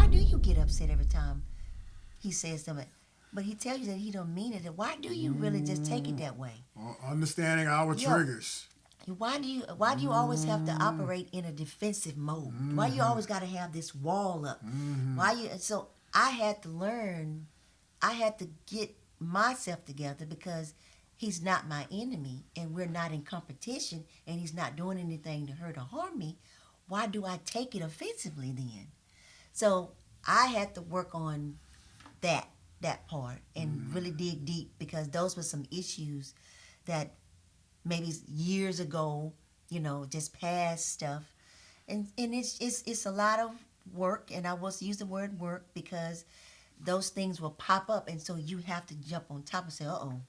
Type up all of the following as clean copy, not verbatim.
why do you get upset every time he says something? But he tells you that he don't mean it. Why do you really just take it that way? Understanding our Yo, triggers. why do you always have to operate in a defensive mode? Why you always got to have this wall up? Why you so I had to learn, I had to get myself together because he's not my enemy and we're not in competition and he's not doing anything to hurt or harm me. Why do I take it offensively then? So I had to work on that that part and really dig deep because those were some issues that maybe years ago, just past stuff. And it's a lot of work, and I was use the word work because those things will pop up, and so you have to jump on top and say, "Uh-oh,"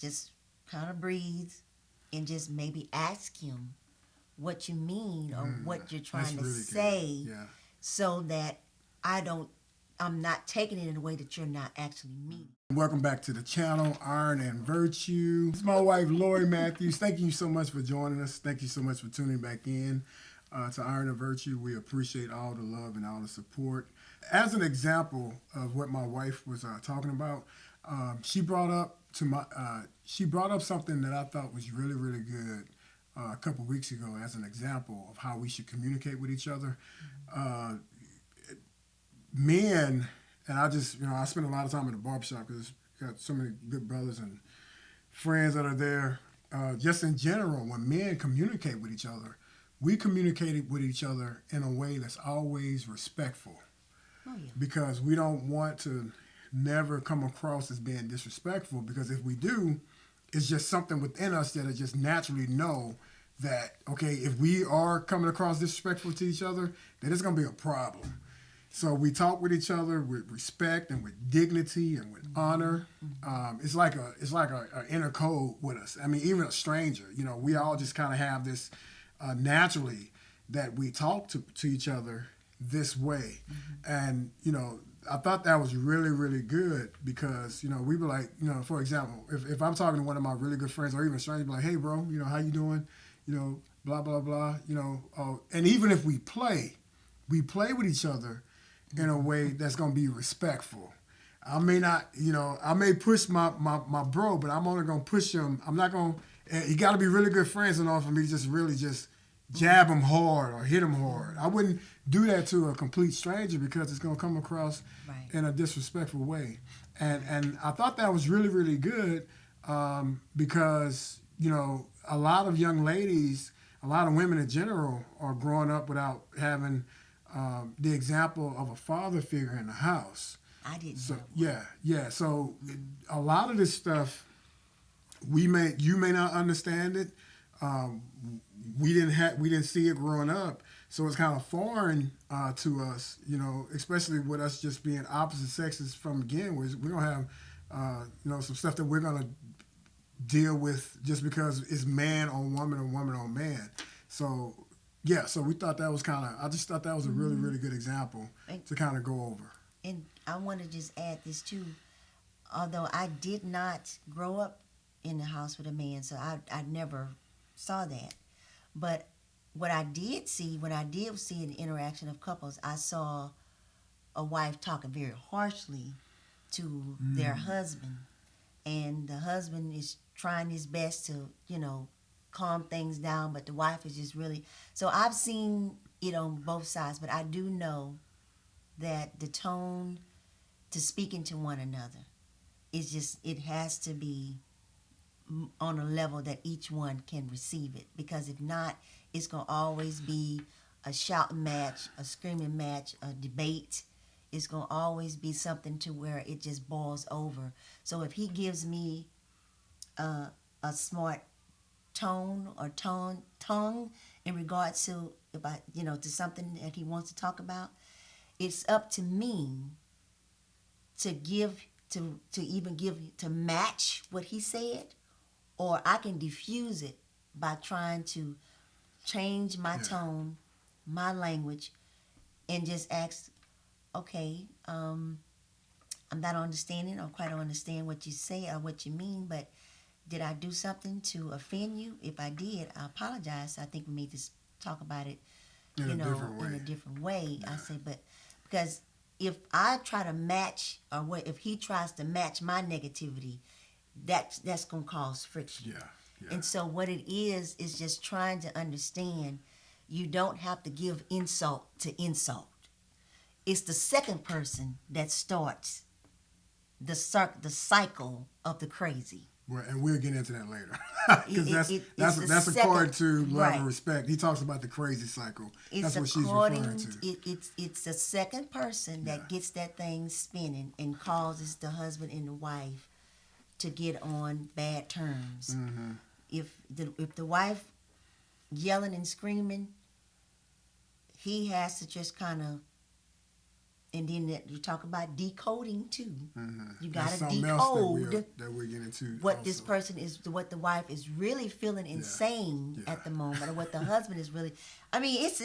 just kind of breathe and just maybe ask him what you mean or what you're That's trying to really say, good. Yeah. so that I don't I'm not taking it in a way that you're not actually meaning. Welcome back to the channel, Iron and Virtue. It's my wife, Lori Matthews. Thank you so much for joining us. Thank you so much for tuning back in to Iron and Virtue. We appreciate all the love and all the support. As an example of what my wife was talking about, she brought up something that I thought was really, really good a couple weeks ago as an example of how we should communicate with each other. Men, and I spend a lot of time in the barbershop because got so many good brothers and friends that are there. Just in general, when men communicate with each other, we communicate with each other in a way that's always respectful. Oh yeah. Because we don't want to never come across as being disrespectful, because if we do, it's just something within us that'll just naturally know that, okay, if we are coming across disrespectful to each other, then it's going to be a problem. So we talk with each other with respect and with dignity and with honor. It's like a inner code with us. I mean, even a stranger, we all just kind of have this naturally that we talk to each other this way. And, I thought that was really, really good because, we were like, for example, if I'm talking to one of my really good friends or even a stranger, be like, hey, bro, how you doing? Blah, blah, blah, and even if we play with each other in a way that's going to be respectful. I may not, I may push my bro, but I'm only going to push him. I'm not going to, you got to be really good friends in order for me to just really just jab him hard or hit him hard. I wouldn't do that to a complete stranger because it's going to come across in a disrespectful way. And I thought that was really, really good because, a lot of young ladies, a lot of women in general are growing up without having the example of a father figure in the house. I didn't So know. yeah. So a lot of this stuff, you may not understand it. We didn't see it growing up, so it's kind of foreign to us. Especially with us just being opposite sexes from begin with. We're gonna have some stuff that we're gonna deal with just because it's man on woman or woman on man. So yeah, so we thought that was I just thought that was a really, really good example to kind of go over. And I want to just add this too. Although I did not grow up in the house with a man, so I never saw that. But what I did see, when I did see an interaction of couples, I saw a wife talking very harshly to their husband. And the husband is trying his best to, calm things down, but the wife is just really. So I've seen it on both sides, but I do know that the tone to speaking to one another is just, it has to be on a level that each one can receive it, because if not, it's going to always be a shouting match, a screaming match, a debate. It's going to always be something to where it just boils over. So if he gives me a smart tone or tongue in regards to, to something that he wants to talk about, it's up to me to to match what he said, or I can diffuse it by trying to change my tone, my language, and just ask, okay, I'm not understanding or quite don't understand what you say or what you mean, but did I do something to offend you? If I did, I apologize. I think we need to talk about it, In a different way. in a different way. Yeah. I say, but Because if I try to match, or what if he tries to match my negativity, that's gonna cause friction. Yeah. Yeah. And so what it is just trying to understand you don't have to give insult to insult. It's the second person that starts the cycle of the crazy. Well, and we'll get into that later, because that's second, according to love right. and respect. He talks about the crazy cycle. It's That's what she's referring according. to. It's the second person that Yeah. gets that thing spinning and causes the husband and the wife to get on bad terms. Mm-hmm. If the wife yelling and screaming, he has to just kind of. And then you talk about decoding too. Mm-hmm. You got to decode that we're getting to what also. this person is, what the wife is really feeling and saying at the moment, or what the husband is really. I mean, it's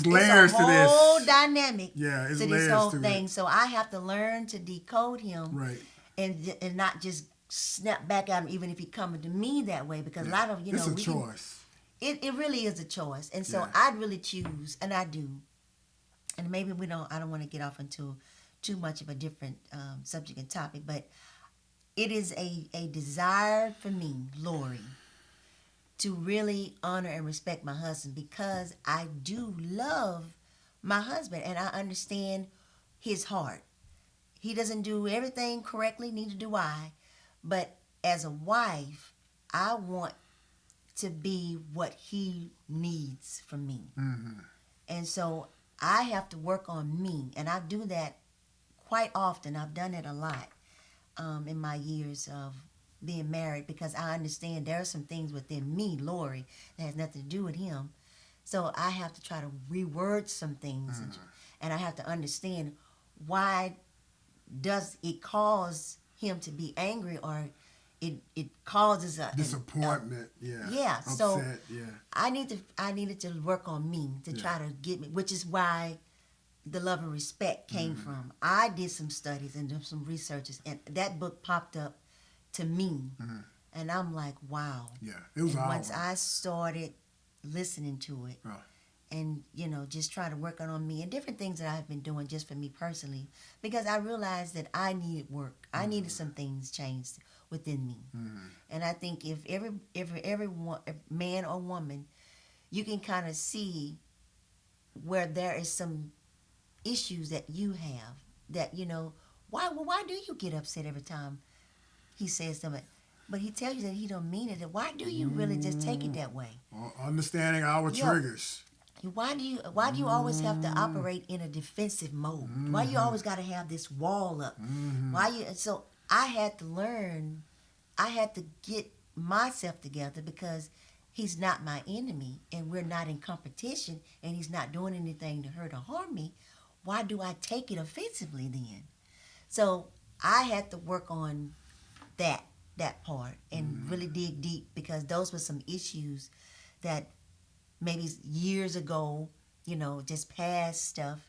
layers a to this. whole dynamic. Yeah, it's to layers this whole to thing. it. So I have to learn to decode him, Right. and not just snap back at him, even if he coming to me that way, because a lot of it's a choice. It really is a choice, and so Yeah. I'd really choose, and I do. And maybe I don't want to get off into too much of a different subject and topic, but it is a desire for me, Lori, to really honor and respect my husband, because I do love my husband and I understand his heart. He doesn't do everything correctly, neither do I. But as a wife, I want to be what he needs from me. Mm-hmm. And so I have to work on me, and I do that quite often. I've done it a lot in my years of being married, because I understand there are some things within me, Lori, that has nothing to do with him. So I have to try to reword some things, and I have to understand why does it cause him to be angry, or it causes a disappointment. Upset, so I needed to work on me to try to get me, which is why the love and respect came from. I did some studies and did some researches, and that book popped up to me, and I'm like, wow. Yeah, it was. And once I started listening to it, and just try to work on me and different things that I've been doing just for me personally, because I realized that I needed work. I needed some things changed within me. And I think if every man or woman, you can kind of see where there is some issues that you have, that why do you get upset every time he says something, but he tells you that he don't mean it, and why do you really just take it that way? Understanding our triggers. Why do you always have to operate in a defensive mode? Why you always got to have this wall up? So I had to learn, I had to get myself together, because he's not my enemy and we're not in competition and he's not doing anything to hurt or harm me. Why do I take it offensively then? So I had to work on that part and really dig deep, because those were some issues that maybe years ago, just past stuff.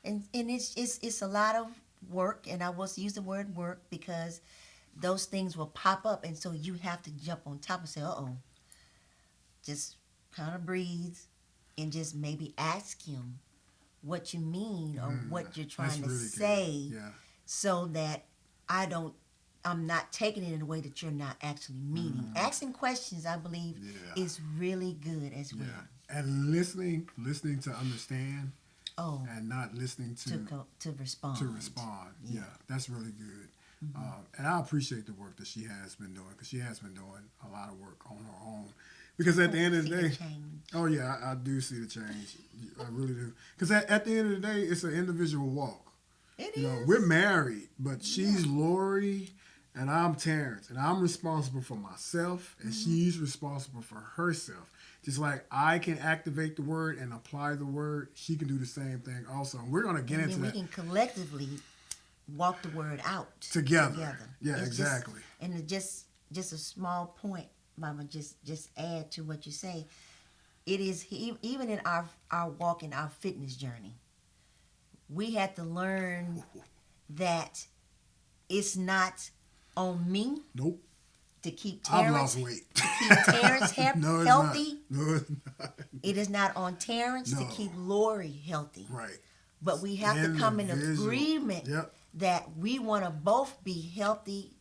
And it's a lot of work, and I was use the word work because those things will pop up, and so you have to jump on top and say, just kind of breathe and just maybe ask him what you mean or what you're trying to really say, so that I'm not taking it in a way that you're not actually meaning. Asking questions, I believe, is really good as well. And listening to understand. And not listening to respond. Yeah, that's really good. And I appreciate the work that she has been doing, because she has been doing a lot of work on her own. Because at the end of the day, I do see the change. I really do. Because at the end of the day, it's an individual walk. It is. We're married, but she's Lori and I'm Terrence, and I'm responsible for myself, and she's responsible for herself. Just like I can activate the word and apply the word, she can do the same thing also. And we're going to get into that. We can collectively walk the word out together. Yeah, it's exactly. Just a small point, Mama, just add to what you say. It is even in our walk in our fitness journey, we had to learn that it's not on me. Nope. To keep I've lost weight. Healthy. No, it's not. It is not on Terrence to keep Lori healthy. Right. but we have to come in Individual. agreement Yep. that we want to both be healthy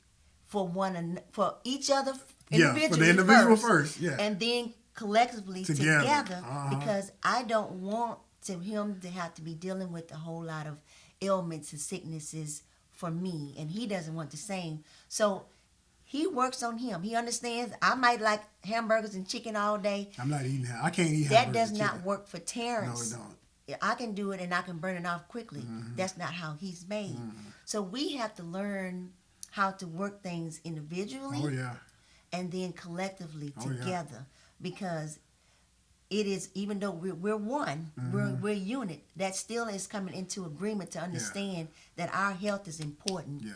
for each other Yeah, individually for the individual first, yeah. and then collectively Together. together, Uh-huh. because I don't want him to have to be dealing with a whole lot of ailments and sicknesses for me, and he doesn't want the same. So he works on him. He understands I might like hamburgers and chicken all day. I'm not eating that. I can't eat That hamburgers does and not chicken. work for Terrence. No, it don't. I can do it and I can burn it off quickly. Mm-hmm. That's not how he's made. So we have to learn how to work things individually Oh yeah. and then collectively Oh, yeah. together, because it is, even though we're one, Mm-hmm. we're a unit, that still is coming into agreement to understand that our health is important, Yeah.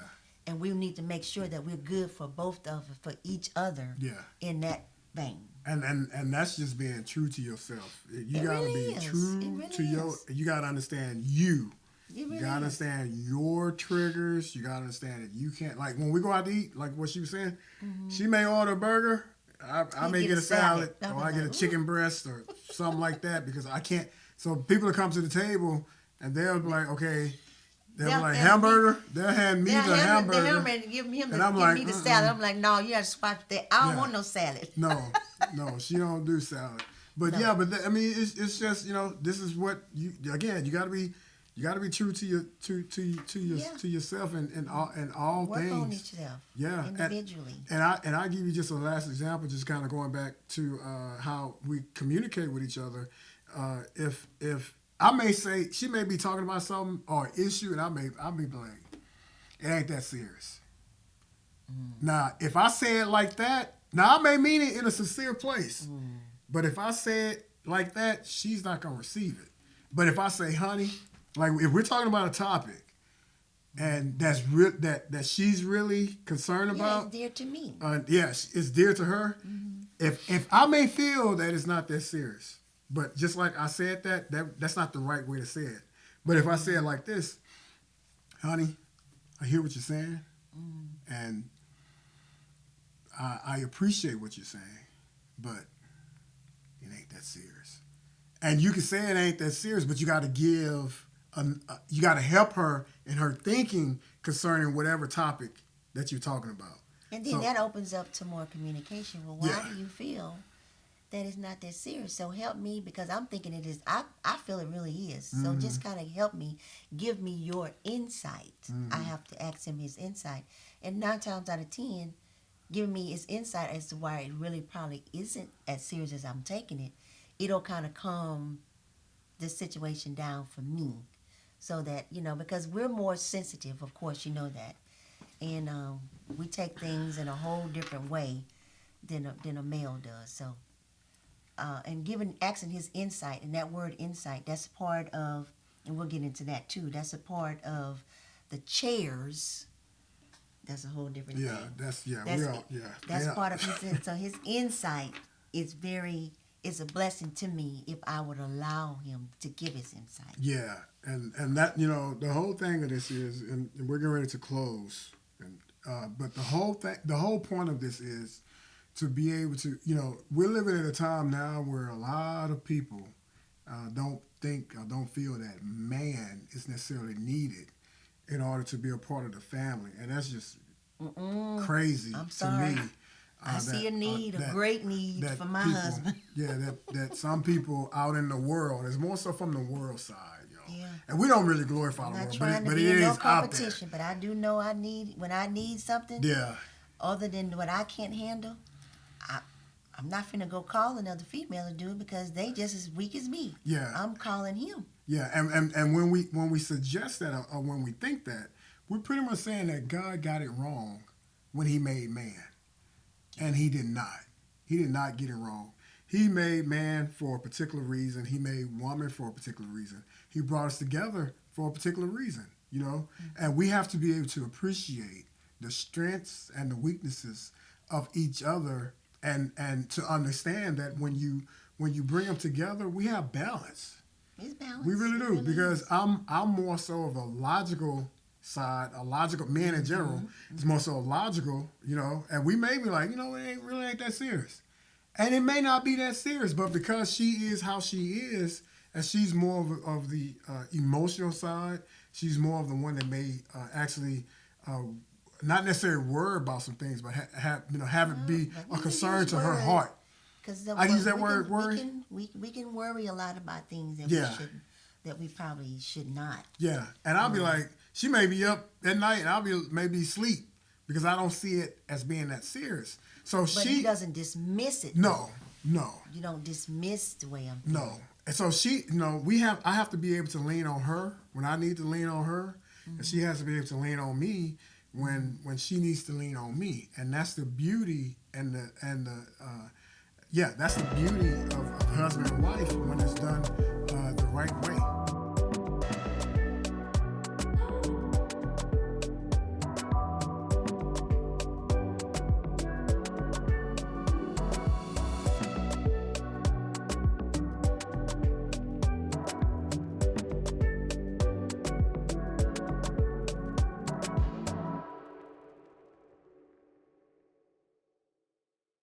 and we need to make sure that we're good for both of us, for each other, Yeah. in that vein. And that's just being true to yourself. You It gotta really be is. true It really to your. is. You gotta understand you. It You really gotta is. understand your triggers. You gotta understand that you can't, like when we go out to eat, like what she was saying. She may order a burger. I You may get get a a salad, salad. or I get a chicken breast or something like that because I can't. So people that come to the table and they'll be like, okay, they'll be They'll like hand hamburger. They'll hand me the hamburger. and give him And the, I'm give like, me the mm-mm. salad. I'm like, no, you got to swap that. I don't Yeah. want no salad. No, she don't do salad. But No. yeah, I mean, it's just, this is what you gotta be true to your Yeah. to yourself and all Work things. on each other, Yeah, individually. And I give you just a last example, just kind of going back to how we communicate with each other. If I may say she may be talking about something or issue, and I'll be like, it ain't that serious. Now, if I say it like that, now I may mean it in a sincere place, but if I say it like that, she's not gonna receive it. But if I say, honey, like if we're talking about a topic, and that's that she's really concerned Yeah, about, it's dear to me. yes, it's dear to her. If I may feel that it's not that serious, but just like I said that's not the right way to say it. But if I say it like this, honey, I hear what you're saying, and I appreciate what you're saying, but it ain't that serious. And you can say it ain't that serious, but you got to you got to help her in her thinking concerning whatever topic that you're talking about. And then So- that opens up to more communication. Well, why Yeah. do you feel that it's not that serious? So help me, because I'm thinking it is. I feel it really is. So just kind of help me, give me your insight. I have to ask him his insight. And 9 times out of 10, giving me his insight as to why it really probably isn't as serious as I'm taking it, it'll kind of calm the situation down for me. So that, because we're more sensitive, of course, you know that. And we take things in a whole different way than a male does. So, and asking his insight, and that word insight, that's part of, and we'll get into that too. That's a part of the chairs. That's a whole different Yeah, thing. that's That's yeah. part of his. So his insight is a blessing to me if I would allow him to give his insight. Yeah, and that the whole thing of this is, and we're getting ready to close, and but the whole point of this is to be able to, we're living at a time now where a lot of people don't think or don't feel that man is necessarily needed in order to be a part of the family, and that's just crazy I'm to sorry. me. I see a need, a great need that for my people- husband. Yeah, that some people out in the world, there's more so from the world side, Yeah. and we don't really glorify I'm the not world, trying but to it be in no is out there. competition, but I do know when I need something Yeah, other than what I can't handle, I'm not finna go call another female to do it because they just as weak as me. Yeah. I'm calling him. yeah, and when we suggest that or when we think that, we're pretty much saying that God got it wrong when He made man, and He did not. He did not get it wrong. He made man for a particular reason. He made woman for a particular reason. He brought us together for a particular reason, and we have to be able to appreciate the strengths and the weaknesses of each other, and to understand that when you bring them together, we have balance. It's balanced. We really It do, because is. I'm more so of a logical side, men in general. It's more so logical, and we may be like, it really ain't that serious. And it may not be that serious, but because she is how she is, and she's more of the emotional side. She's more of the one that may actually not necessarily worry about some things, but have it be But a we concern use to her worry, heart. 'cause I use that word, worry. We can worry a lot about things that Yeah. we shouldn't, that we probably should not. Yeah, and I'll be like, she may be up at night, and I'll be maybe asleep because I don't see it as being that serious. So But she he doesn't dismiss it. no, no, You don't dismiss the way I'm feeling. no. And so she, I have to be able to lean on her when I need to lean on her, and she has to be able to lean on me when she needs to lean on me. And that's the beauty that's the beauty of husband and wife when it's done the right way.